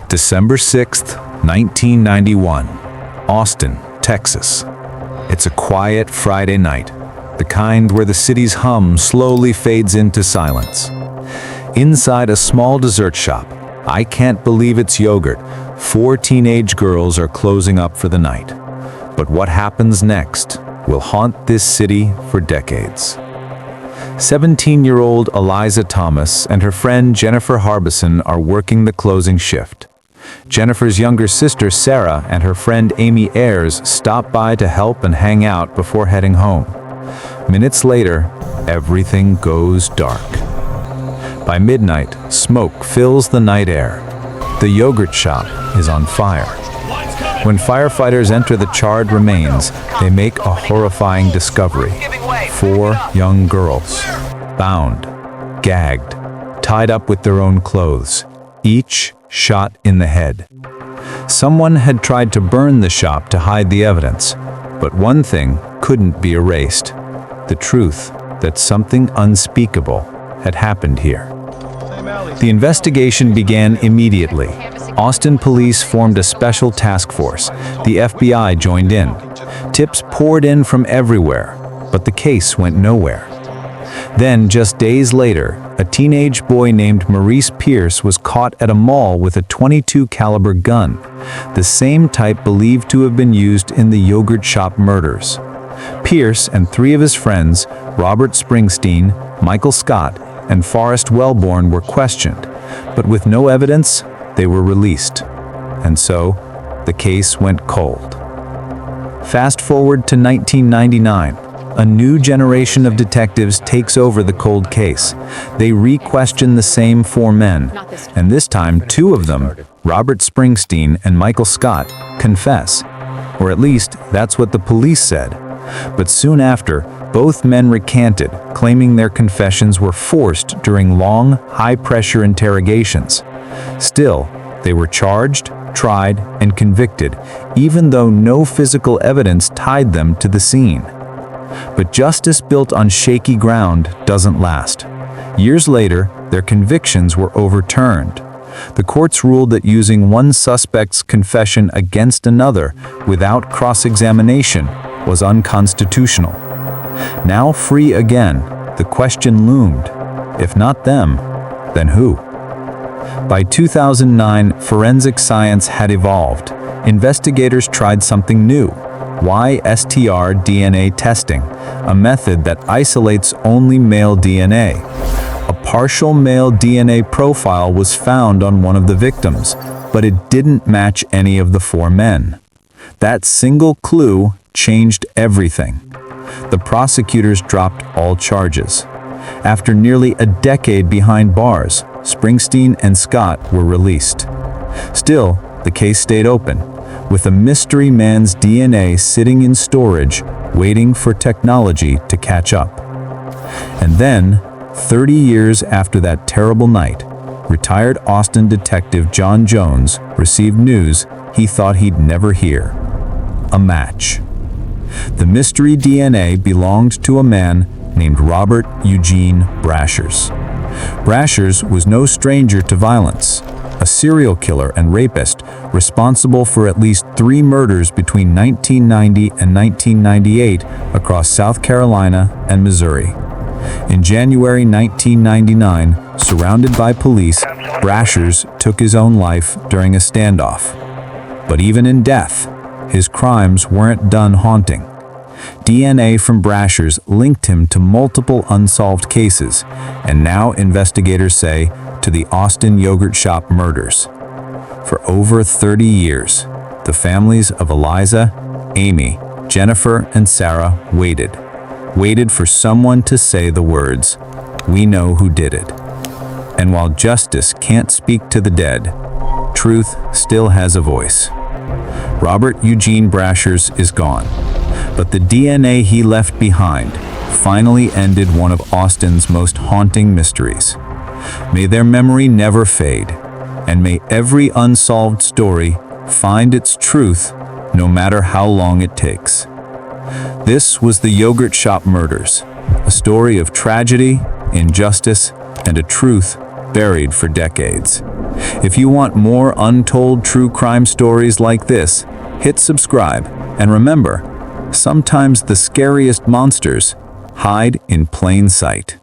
December 6th, 1991, Austin, Texas. It's a quiet Friday night, the kind where the city's hum slowly fades into silence. Inside a small dessert shop, I can't believe it's yogurt, 4 teenage girls are closing up for the night. But what happens next will haunt this city for decades. 17-year-old Eliza Thomas and her friend Jennifer Harbison are working the closing shift. Jennifer's younger sister Sarah and her friend Amy Ayers stop by to help and hang out before heading home. Minutes later, everything goes dark. By midnight, smoke fills the night air. The yogurt shop is on fire. When firefighters enter the charred remains, they make a horrifying discovery. 4 young girls, bound, gagged, tied up with their own clothes, each shot in the head. Someone had tried to burn the shop to hide the evidence, but one thing couldn't be erased: the truth that something unspeakable had happened here. The investigation began immediately. Austin police formed a special task force. The FBI joined in. Tips poured in from everywhere, but the case went nowhere. Then, just days later, a teenage boy named Maurice Pierce was caught at a mall with a .22 caliber gun, the same type believed to have been used in the yogurt shop murders. Pierce and 3 of his friends, Robert Springsteen, Michael Scott, and Forrest Wellborn, were questioned, but with no evidence, they were released. And so, the case went cold. Fast forward to 1999. A new generation of detectives takes over the cold case. They re-question the same 4 men, and this time 2 of them, Robert Springsteen and Michael Scott, confess. Or at least, that's what the police said. But soon after, both men recanted, claiming their confessions were forced during long, high-pressure interrogations. Still, they were charged, tried, and convicted, even though no physical evidence tied them to the scene. But justice built on shaky ground doesn't last. Years later, their convictions were overturned. The courts ruled that using one suspect's confession against another without cross-examination was unconstitutional. Now free again, the question loomed: if not them, then who? By 2009, forensic science had evolved. Investigators tried something new: YSTR DNA testing, a method that isolates only male DNA. A partial male DNA profile was found on one of the victims, but it didn't match any of the 4 men. That single clue changed everything. The prosecutors dropped all charges. After nearly a decade behind bars, Springsteen and Scott were released. Still, the case stayed open, with a mystery man's DNA sitting in storage, waiting for technology to catch up. And then, 30 years after that terrible night, retired Austin detective John Jones received news he thought he'd never hear: a match. The mystery DNA belonged to a man named Robert Eugene Brashers. Brashers was no stranger to violence, a serial killer and rapist responsible for at least 3 murders between 1990 and 1998 across South Carolina and Missouri. In January 1999, surrounded by police, Brashers took his own life during a standoff. But even in death, his crimes weren't done haunting. DNA from Brashers linked him to multiple unsolved cases, and now investigators say to the Austin yogurt shop murders. For over 30 years, the families of Eliza, Amy, Jennifer, and Sarah waited for someone to say the words, "We know who did it." And while justice can't speak to the dead, truth still has a voice. Robert Eugene Brashers is gone, but the DNA he left behind finally ended one of Austin's most haunting mysteries. May their memory never fade, and may every unsolved story find its truth no matter how long it takes. This was the Yogurt Shop Murders, a story of tragedy, injustice, and a truth buried for decades. If you want more untold true crime stories like this, hit subscribe, and remember, sometimes the scariest monsters hide in plain sight.